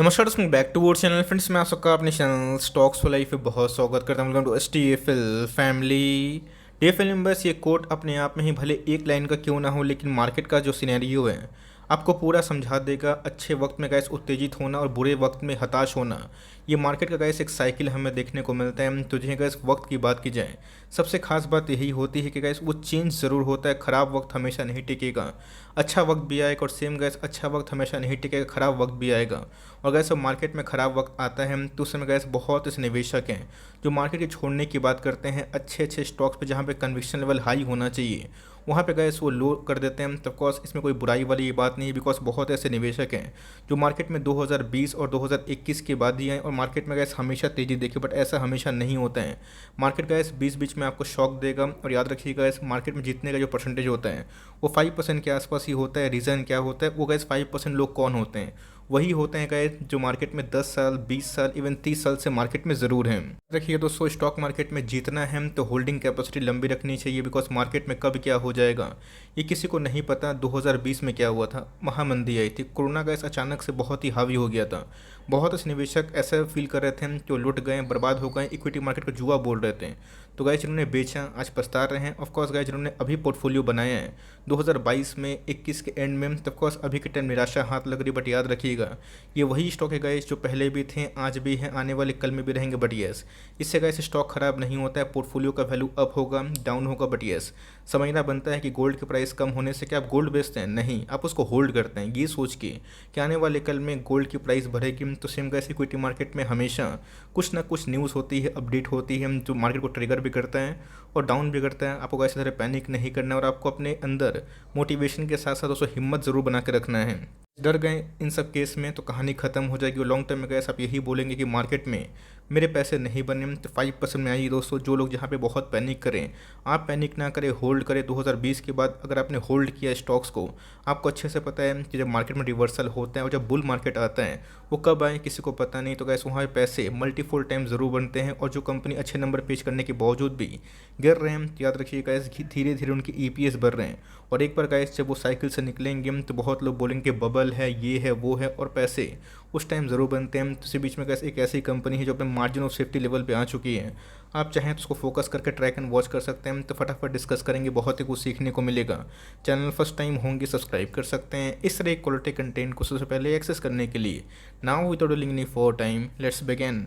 नमस्कार दोस्तों, back to our channel. Friends, मैं आप सबका अपने चैनल स्टॉक्स फॉर लाइफ पे बहुत स्वागत करता हूँ। Welcome to STFL family. TFL members, ये कोट अपने आप में ही भले एक लाइन का क्यों ना हो, लेकिन मार्केट का जो सिनेरियो है आपको पूरा समझा देगा। अच्छे वक्त में गैस उत्तेजित होना और बुरे वक्त में हताश होना, ये मार्केट का गैस एक साइकिल हमें देखने को मिलता है। तो जिन्हें गैस वक्त की बात की जाए, सबसे खास बात यही होती है कि गैस वो चेंज ज़रूर होता है। ख़राब वक्त हमेशा नहीं टिकेगा, अच्छा वक्त भी आएगा। और सेम गैस अच्छा वक्त हमेशा नहीं टिकेगा, ख़राब वक्त भी आएगा। और गैस जब मार्केट में ख़राब वक्त आता है तो उस समय गैस बहुत ऐसे निवेशक हैं जो मार्केट के छोड़ने की बात करते हैं। अच्छे अच्छे स्टॉक्स पे जहाँ पे कन्विक्शन लेवल हाई होना चाहिए, वहाँ पे गैस वो लो कर देते हैं। तो ऑफकोर्स इसमें कोई बुराई वाली ये बात नहीं है, बिकॉज बहुत ऐसे निवेशक हैं जो मार्केट में 2020 और 2021 के बाद ही आए और मार्केट में गैस हमेशा तेज़ी देखे। बट ऐसा हमेशा नहीं होता है। मार्केट गैस बीच बीच में आपको शॉक देगा। और याद रखिएगा, इस मार्केट में जीतने का जो परसेंटेज होता है वो 5% के आसपास ही होता है। रीज़न क्या होता है? वो गैस 5% लोग कौन होते हैं? वही होते हैं गैस जो मार्केट में 10 साल, 20 साल, इवन 30 साल से मार्केट में ज़रूर हैं। देखिए दोस्तों, स्टॉक मार्केट में जीतना है तो होल्डिंग कैपेसिटी लंबी रखनी चाहिए, बिकॉज मार्केट में कब क्या हो जाएगा ये किसी को नहीं पता। 2020 में क्या हुआ था, महामंदी आई थी, कोरोना गैस अचानक से बहुत ही हावी हो गया था। बहुत से निवेशक ऐसा फील कर रहे थे जो लुट गए, बर्बाद हो गए, इक्विटी मार्केट को जुआ बोल रहे थे। तो गैस जिन्होंने बेचा आज पछता रहे हैं। ऑफकोर्स गैस जिन्होंने अभी पोर्टफोलियो बनाया है 2022 में, 21 के एंड में, तो ऑफकोर्स अभी के टाइम निराशा हाथ लग रही। बट याद रखिएगा, ये वही स्टॉक है गैस जो पहले भी थे, आज भी हैं, आने वाले कल में भी रहेंगे। बट येस, इससे गैस स्टॉक खराब नहीं होता है। पोर्टफोलियो का वैल्यू अप होगा, डाउन होगा। बट येस, समझना बनता है कि गोल्ड की प्राइस कम होने से क्या आप गोल्ड बेचते हैं? नहीं, आप उसको होल्ड करते हैं ये सोच के कि आने वाले कल में गोल्ड की प्राइस बढ़ेगी। तो सेम गैस इक्विटी मार्केट में हमेशा कुछ ना कुछ न्यूज़ होती है, अपडेट होती है, जो मार्केट को ट्रिगर भी करता है और डाउन भी करता है। आपको कैसे तरह पैनिक नहीं करना है और आपको अपने अंदर मोटिवेशन के साथ साथ उसको हिम्मत ज़रूर बना के रखना है। डर गए इन सब केस में तो कहानी ख़त्म हो जाएगी। और लॉन्ग टर्म में गए आप यही बोलेंगे कि मार्केट में मेरे पैसे नहीं बने। तो 5% में आइए दोस्तों। जो लोग जहाँ पे बहुत पैनिक करें, आप पैनिक ना करें, होल्ड करें। 2020 के बाद अगर आपने होल्ड किया स्टॉक्स को, आपको अच्छे से पता है कि जब मार्केट में रिवर्सल होता है और जब बुल मार्केट आता है वो कब आए किसी को पता नहीं। तो गैस वहाँ पे पैसे मल्टीफोल टाइम ज़रूर बनते हैं। और जो कंपनी अच्छे नंबर पेश करने के बावजूद भी गिर रहे हैं, तो याद रखिए गैस धीरे धीरे उनकी EPS बढ़ रहे हैं। और एक बार गैस जब वो साइकिल से निकलेंगे तो बहुत लोग बोलेंगे बबल है, ये है, वो है, और पैसे उस टाइम ज़रूर बनते हैं। तो इसी बीच में गैस एक ऐसी कंपनी है जो अपने मार्जिन ऑफ सेफ्टी लेवल पे आ चुकी है। आप चाहें तो उसको फोकस करके ट्रैक एंड वॉच कर सकते हैं। तो फटाफट डिस्कस करेंगे, बहुत ही कुछ सीखने को मिलेगा। चैनल फर्स्ट टाइम होंगे सब्सक्राइब कर सकते हैं इस तरह क्वालिटी कंटेंट को सबसे पहले एक्सेस करने के लिए। Now without delaying any for time, let's begin.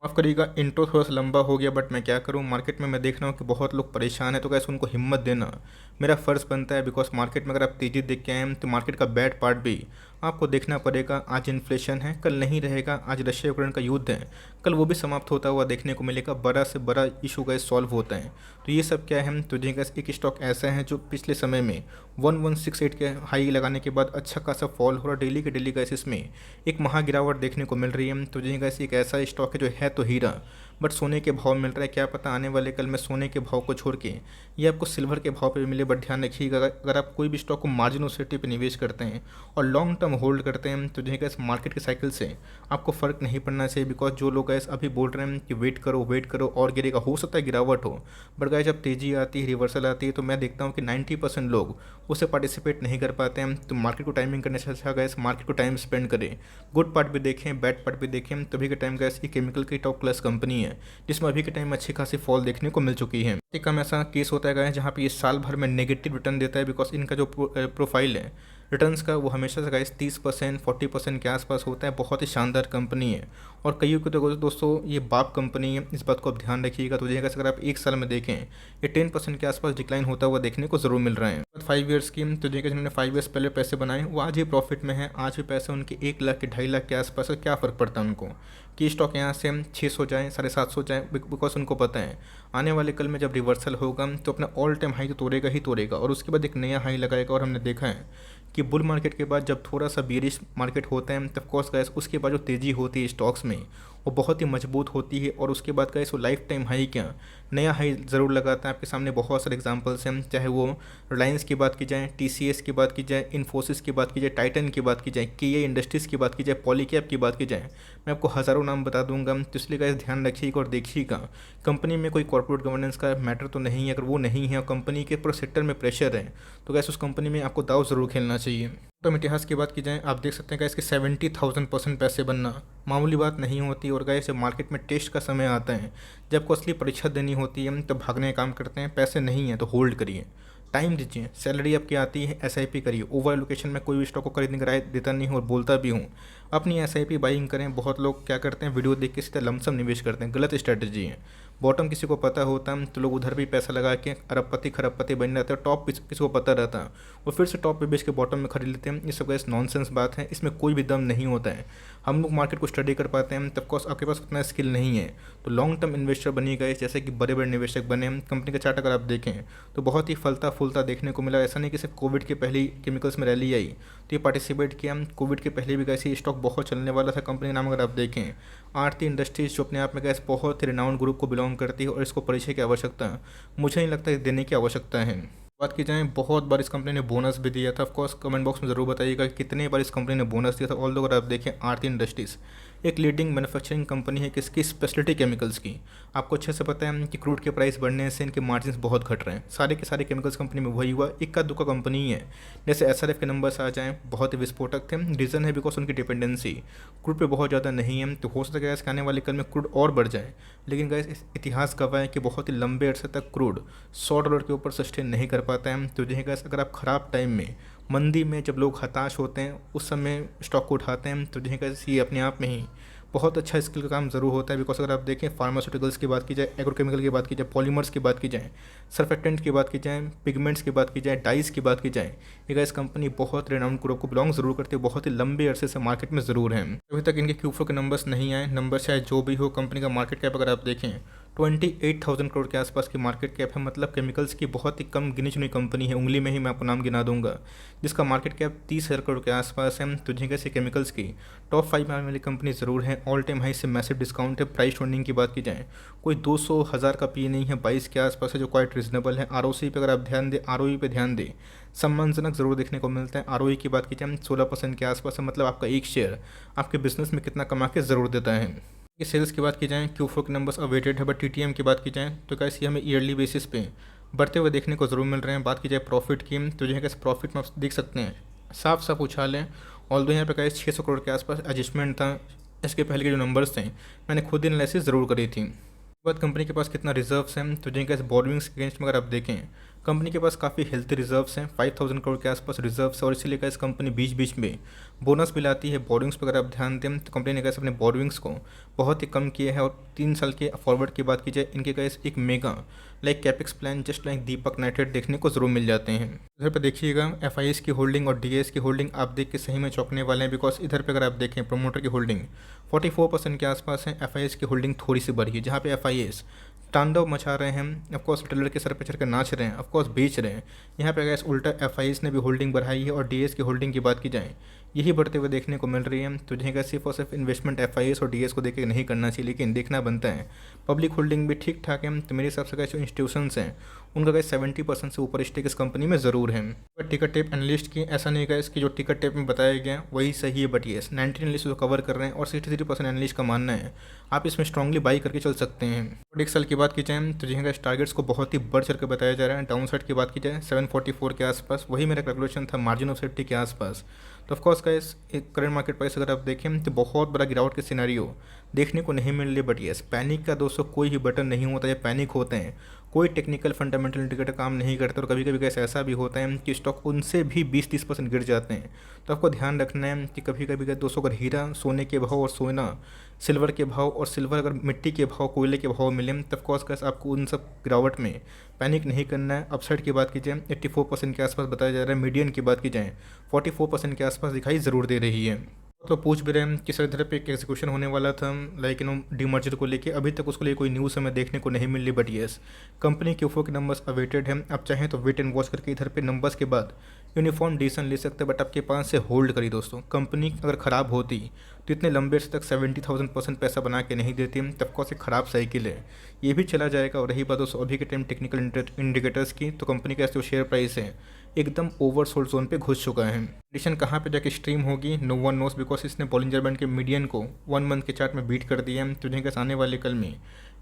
माफ़ करिएगा, इंट्रो थोड़ा सा लंबा हो गया, बट मैं क्या करूं, मार्केट में मैं देख रहा हूं कि बहुत लोग परेशान है। तो कैसे उनको हिम्मत देना मेरा फ़र्ज़ बनता है। बिकॉज मार्केट में अगर आप तेज़ी देख के आए हैं तो मार्केट का बैड पार्ट भी आपको देखना पड़ेगा। आज इन्फ्लेशन है, कल नहीं रहेगा। आज रशिया यूक्रेन का युद्ध है, कल वो भी समाप्त होता हुआ देखने को मिलेगा। बड़ा से बड़ा इशू गैस सॉल्व होता है। तो ये सब क्या है, तो जी गैस एक स्टॉक ऐसा है जो पिछले समय में 1168 के हाई लगाने के बाद अच्छा खासा फॉल हो रहा। डेली के डेली गैस इसमें एक महा गिरावट देखने को मिल रही है। तो जी गैस एक ऐसा स्टॉक है जो है तो हीरा, बट सोने के भाव मिल रहा है। क्या पता आने वाले कल में सोने के भाव को छोड़ के ये आपको सिल्वर के भाव पे भी मिले। बट ध्यान रखिएगा, अगर आप कोई भी स्टॉक को मार्जिन ऑफ सेफ्टी पे निवेश करते हैं और लॉन्ग टर्म होल्ड करते हैं तो जो गैस मार्केट के साइकिल से आपको फ़र्क नहीं पड़ना चाहिए। बिकॉज जो लोग गैस अभी बोल रहे हैं कि वेट करो और गिरेगा, हो सकता है गिरावट हो, बट गैस जब तेज़ी आती है, रिवर्सल आती है, तो मैं देखता हूँ कि 90% लोग उसे पार्टिसिपेट नहीं कर पाते हैं। तो मार्केट को टाइमिंग करने से अच्छा गैस मार्केट को टाइम स्पेंड करें, गुड पार्ट भी देखें, बैड पार्ट भी देखें। तभी के टाइम गैस ये केमिकल की टॉप क्लास कंपनी है जिसमें अभी के टाइम में अच्छी खासी फॉल देखने को मिल चुकी है। एक कम ऐसा केस होता है जहाँ पे ये साल भर में नेगेटिव रिटर्न देता है। बिकॉज इनका जो प्रोफाइल है रिटर्न्स का, वो हमेशा से गाइस 30% 40% के आसपास होता है। बहुत ही शानदार कंपनी है और कईयों की तो दोस्तों ये बाप कंपनी है, इस बात को आप ध्यान रखिएगा। तो देखिएगा अगर आप एक साल में देखें ये 10% के आसपास डिक्लाइन होता हुआ देखने को ज़रूर मिल रहा है। 5 ईयर्स की तो देखिए जिन्होंने 5 ईयर्स पहले पैसे बनाए वो आज ही प्रॉफिट में है। आज भी पैसे उनके 1 लाख के 2.5 लाख के आसपास है। क्या फ़र्क पड़ता है उनको कि स्टॉक यहाँ से 600 जाए, 750 जाए, बिकॉज उनको पता है आने वाले कल में जब रिवर्सल होगा तो अपना ऑल टाइम हाई तो तोड़ेगा ही तोड़ेगा और उसके बाद एक नया हाई लगाएगा। और हमने देखा है कि बुल मार्केट के बाद जब थोड़ा सा बेरिश मार्केट होता है तब कोर्स गैस उसके बाद जो तेज़ी होती है स्टॉक्स में वो बहुत ही मजबूत होती है। और उसके बाद गैस वो लाइफ टाइम हाई क्या नया हाई ज़रूर लगाता है। आपके सामने बहुत सारे एग्जांपल्स हैं, चाहे वो रिलायंस की बात की जाए, TCS की बात की जाए, इन्फोसिस की बात की जाए, टाइटन की बात की जाए, KA इंडस्ट्रीज़ की बात की जाए, पॉलीकैब की बात की जाए, मैं आपको हज़ारों नाम बता दूंगा। तो इसलिए गैस ध्यान रखिएगा और देखिएगा कंपनी में कोई कॉर्पोरेट गवर्नेंस का मैटर तो नहीं है। अगर वो नहीं है और कंपनी के पूरे सेक्टर में प्रेशर है तो गैस उस कंपनी में आपको दाव ज़रूर खेलना चाहिए। तो हम इतिहास की बात की जाए, आप देख सकते हैं गाइस कि 70,000% पैसे बनना मामूली बात नहीं होती। और गाइस जब मार्केट में टेस्ट का समय आता है, जब आपको असली परीक्षा देनी होती है, तब भागने का काम करते हैं। पैसे नहीं है तो होल्ड करिए, टाइम दीजिए। सैलरी आपकी आती है, एसआईपी करिए। ओवर एलोकेशन में कोई भी स्टॉक को खरीदने की राय देता नहीं हूँ और बोलता भी हूँ, अपनी एसआईपी बाइंग करें। बहुत लोग क्या करते हैं, वीडियो देख के सीधा लमसम निवेश करते हैं, गलत स्ट्रैटेजी है। बॉटम किसी को पता होता है तो लोग उधर भी पैसा लगा के अरबपति खरबपति बन जाते हैं। टॉप किसी को पता रहता है वो फिर से टॉप पे बेच के बॉटम में खरीद लेते हैं। ये सब गैस नॉनसेंस बात है, इसमें कोई भी दम नहीं होता है। हम लोग मार्केट को स्टडी कर पाते हैं, तब कोर्स आपके पास उतना स्किल नहीं है तो लॉन्ग टर्म इन्वेस्टर बनी गए, जैसे कि बड़े बड़े निवेशक बने हैं। कंपनी का चार्ट अगर आप देखें तो बहुत ही फलता फूलता देखने को मिला। ऐसा नहीं कि सिर्फ कोविड के पहले केमिकल्स में रैली आई तो ये पार्टिसिपेट किया। कोविड के पहले भी गैसे स्टॉक बहुत चलने वाला था। कंपनी का नाम अगर आप देखें, आरती इंडस्ट्रीज, जो अपने आप में गैस बहुत ही रिनाउंड ग्रुप को बिलोंग करती है और इसको परिचय की आवश्यकता है, मुझे नहीं लगता देने की आवश्यकता है। बात की जाए, बहुत बार इस कंपनी ने बोनस भी दिया था। ऑफकोर्स कमेंट बॉक्स में ज़रूर बताइएगा कि कितने बार इस कंपनी ने बोनस दिया था। ऑल अगर आप देखें, आरती इंडस्ट्रीज़ एक लीडिंग मैन्युफैक्चरिंग कंपनी है किसकी, स्पेशलिटी केमिकल्स की। आपको अच्छे से पता है कि क्रूड के प्राइस बढ़ने से इनके मार्जिन बहुत घट रहे हैं। सारे के सारे केमिकल्स कंपनी में वही हुआ, इक्का दुक्का कंपनी ही है। जैसे एसआरएफ के नंबर्स आ जाएँ, बहुत ही विस्फोटक थे। रीज़न है बिकॉज उनकी डिपेंडेंसी क्रूड पे बहुत ज़्यादा नहीं है। तो हो सकता है कि आने वाले कल में क्रूड और बढ़ जाए, लेकिन गैस इतिहास गवाह है कि बहुत ही लंबे अरसे तक क्रूड $100 के ऊपर सस्टेन नहीं कर पाता है। तो जो है गैस, अगर आप ख़राब टाइम में, मंदी में, जब लोग हताश होते हैं, उस समय स्टॉक को उठाते हैं, तो जो है गैस ये अपने आप में ही बहुत अच्छा स्किल का काम ज़रूर होता है। बिकॉज अगर आप देखें, फार्मास्यूटिकल्स की बात की जाए, एग्रोकेमिकल की बात की जाए, पॉलीमर्स की बात की जाए, सर्फेक्टेंट की बात की जाए, पिगमेंट्स की बात की जाए, डाइस की बात की जाए, ये गाइस कंपनी बहुत रिनाउंड ग्रुप को बिलोंग ज़रूर करती है, बहुत ही लंबे अरसे से मार्केट में ज़रूर है। अभी तक इनके Q4 के नंबर्स नहीं आए। नंबर चाहे जो भी हो, कंपनी का मार्केट कैप अगर आप देखें 28,000 करोड़ के आसपास की मार्केट कैप है। मतलब केमिकल्स की बहुत ही कम गिनी चुनी कंपनी है, उंगली में ही मैं आपको नाम गिना दूंगा, जिसका मार्केट कैप 30,000 करोड़ के आसपास है। तो जिनके से केमिकल्स की टॉप 5 में आने वाली कंपनी ज़रूर है। ऑल टाइम हाई से मैसिव डिस्काउंट है। प्राइस ट्रेंडिंग की बात की जाए, कोई 200,000 का पी नहीं है, 22 के आसपास है, जो क्वाइट रीजनेबल है। ROC पे अगर आप ध्यान दें, ROE पे ध्यान दें, सम्मानजनक ज़रूर देखने को मिलता है। ROE की बात की जाए 16% के आसपास है। मतलब आपका एक शेयर आपके बिजनेस में कितना कमा के ज़रूर देता है। कि सेल्स की बात की जाए, Q4 के नंबर्स अवेटेड है। बट TTM की बात की जाए तो कैसे हमें ईयरली बेसिस पे बढ़ते हुए देखने को ज़रूर मिल रहे हैं। बात की जाए प्रॉफिट की, तो जो है कैसे प्रॉफिट में आप देख सकते हैं साफ साफ उछाल है। ऑल दो यहाँ पे कैसे 600 करोड़ के आसपास एडजस्टमेंट था। इसके पहले के जो नंबर्स थे मैंने खुद एनालिसिस ज़रूर करी थी। बाद कंपनी के पास कितना रिजर्व्स हैं, तो जिनके बोरोइंग्स के अगेंस्ट में अगर आप देखें, कंपनी के पास काफ़ी हेल्थी रिजर्व्स हैं। 5,000 करोड़ के आसपास रिजर्व्स है। और इसीलिए कैसे कंपनी बीच बीच में बोनस भी लाती है। बोरोइंग्स पर अगर आप ध्यान दें तो कंपनी ने कैसे अपने बोरोइंग्स को बहुत ही कम किया है। और 3 साल के फॉरवर्ड की बात की जाए, इनके कैसे एक mega capex plan just like Deepak Nitrite देखने को ज़रूर मिल जाते हैं। इधर पर देखिएगा FIS की होल्डिंग और DIS की होल्डिंग आप देख के सही में चौंकने वाले हैं। बिकॉज इधर पे अगर आप देखें, प्रोमोटर की होल्डिंग 44% के आसपास है। FIS की होल्डिंग थोड़ी सी बढ़ी है, जहाँ पे FIS तांडव मचा रहे हैं। ऑफकोर्स टेलर के सर पे चढ़ कर नाच रहे हैं, ऑफकोर्स बेच रहे हैं। यहाँ पे गैस उल्टा FIS ने भी होल्डिंग बढ़ाई है। और DS की होल्डिंग की बात की जाए, यही बढ़ते हुए देखने को मिल रही है। तो जिन्हें सिर्फ और सिर्फ इन्वेस्टमेंट FIS और DS को देख के नहीं करना चाहिए, लेकिन देखना बनता है। पब्लिक होल्डिंग भी ठीक ठाक है। तो मेरे हिसाब से जो इंस्टीट्यूशंस हैं उनका गैस 70% से ऊपर स्टेक इस कंपनी में ज़रूर है। बट टिकट टेप एनालिस्ट की ऐसा नहीं गया, इसकी जो टिकट टेप में बताया गया वही सही है। बट येस 19 एनालिस्ट जो कवर कर रहे हैं और 63% एनालिस्ट का मानना है आप इसमें स्ट्रांगली बाई करके चल सकते हैं। और एक साल की बात की जाए तो जिनका टारगेट्स को बहुत ही बढ़ चढ़ कर बताया जा रहा है। डाउन साइड की बात की जाए 744 के आसपास, वही मेरा कैलकुलेशन था, मार्जिन ऑफ सेफ्टी के आसपास। तो ऑफकोर्स का इस करंट मार्केट प्राइस अगर आप देखें तो बहुत बड़ा गिरावट के सिनेरियो देखने को नहीं मिल रही। बट येस पैनिक का दोस्तों कोई भी बटन नहीं होता। जब पैनिक होते हैं, कोई टेक्निकल फंडामेंटल इंडिकेटर काम नहीं करते। और कभी कभी कैसे ऐसा भी होता है कि स्टॉक उनसे भी 20-30% गिर जाते हैं। तो आपको ध्यान रखना है कि कभी कभी दोस्तों अगर हीरा सोने के भाव और सोना सिल्वर के भाव और सिल्वर अगर मिट्टी के भाव कोयले के भाव मिले, तब ऑफकोर्स कैसे आपको उन सब गिरावट में पैनिक नहीं करना है। अपसाइड की बात की जाए 84% के आसपास बताया जा रहा है। मीडियन की बात की जाए 44% के आसपास दिखाई ज़रूर दे रही है। तो पूछ भी रहे हैं कि सर इधर पे एक एग्जीक्यूशन होने वाला था लाइक डीमर्जर को लेके, अभी तक उसको लिए कोई न्यूज़ हमें देखने को नहीं मिल रही। बट येस कंपनी के Q4 के नंबर्स अवेटेड हैं। आप चाहें तो वेट एंड वॉच करके इधर पे नंबर्स के बाद यूनिफॉर्म डिसीजन ले सकते हैं। बट आपके पास से होल्ड करी दोस्तों। कंपनी अगर ख़राब होती तो इतने लंबे अर्से तक 70,000% पैसा बना के नहीं देती, तब कौन से ख़राब साइकिल है, ये भी चला जाएगा। और रही बात दोस्तों अभी के टाइम टेक्निकल इंडिकेटर्स की, तो कंपनी का जो शेयर प्राइस है एकदम ओवरसोल्ड जोन पे घुस चुका है। कंडीशन कहाँ पे जाके स्ट्रीम होगी नो वन नोस, बिकॉज इसने बॉलिंजर बैंड के मीडियन को 1 मंथ के चार्ट में बीट कर दिया है। तो जिनके आने वाले कल में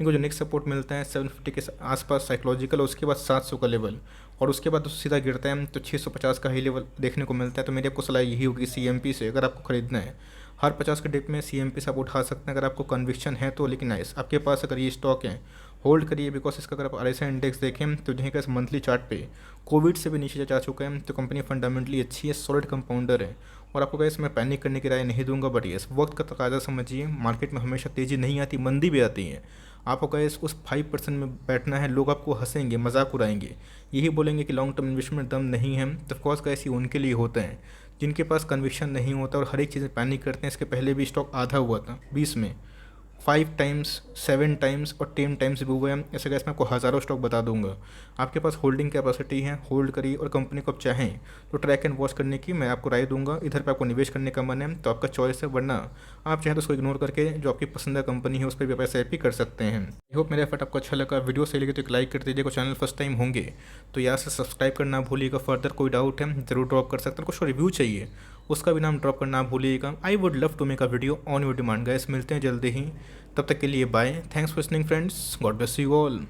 इनको जो नेक्स्ट सपोर्ट मिलता है 750 के आसपास साइकोलॉजिकल, उसके बाद 700 का लेवल, और उसके बाद तो सीधा गिरता है तो 650 का हाई लेवल देखने को मिलता है। तो मेरी आपको सलाह यही होगी CMP से अगर आपको खरीदना है, हर 50 के डिप में CMP से आप उठा सकते हैं अगर आपको कन्विक्शन है तो। लेकिन नाइस आपके पास अगर ये स्टॉक है होल्ड करिए, बिकॉज इसका अगर आप RSI इंडेक्स देखें तो यहीं का मंथली चार्ट पे कोविड से भी नीचे जा चुका है। तो कंपनी फंडामेंटली अच्छी है, सॉलिड कंपाउंडर है, और आपको गैस मैं पैनिक करने की राय नहीं दूंगा। बट यस वक्त का तकाजा समझिए, मार्केट में हमेशा तेज़ी नहीं आती, मंदी भी आती है। आपको गैस उस 5% में बैठना है, लोग आपको हंसेंगे, मजाक उड़ाएंगे, यही बोलेंगे कि लॉन्ग टर्म इन्वेस्टमेंट दम नहीं है। तो ऑफकोर्स गैस ये उनके लिए होते हैं जिनके पास कन्विक्शन नहीं होता और हर एक चीज़ में पैनिक करते हैं। इसके पहले भी स्टॉक आधा हुआ था 20 में, 5 टाइम्स, 7 टाइम्स और 10 टाइम्स भी हुए हैं। ऐसे गैस मैं आपको हज़ारों स्टॉक बता दूंगा। आपके पास होल्डिंग कैपेसिटी है, होल्ड करिए, और कंपनी को आप चाहें तो ट्रैक एंड वॉच करने की मैं आपको राय दूंगा। इधर पे आपको निवेश करने का मन है तो आपका चॉइस है, वरना आप चाहें तो उसको इग्नोर करके जो आपकी पसंदीदा कंपनी है उस पर भी आप SIP कर सकते हैं। आई होप मेरा एफर्ट आपको अच्छा लगा। वीडियो सही लगे तो एक लाइक कर दीजिएगा, चैनल फर्स्ट टाइम होंगे तो यहाँ से सब्सक्राइब करना भूलिएगा। फर्दर कोई डाउट है ज़रूर ड्रॉप कर सकते हैं, कुछ रिव्यू चाहिए उसका भी नाम ड्रॉप करना भूलिएगा। I would love to make a video on your demand. Guys मिलते हैं जल्दी ही, तब तक के लिए bye. Thanks for listening friends, God bless you all.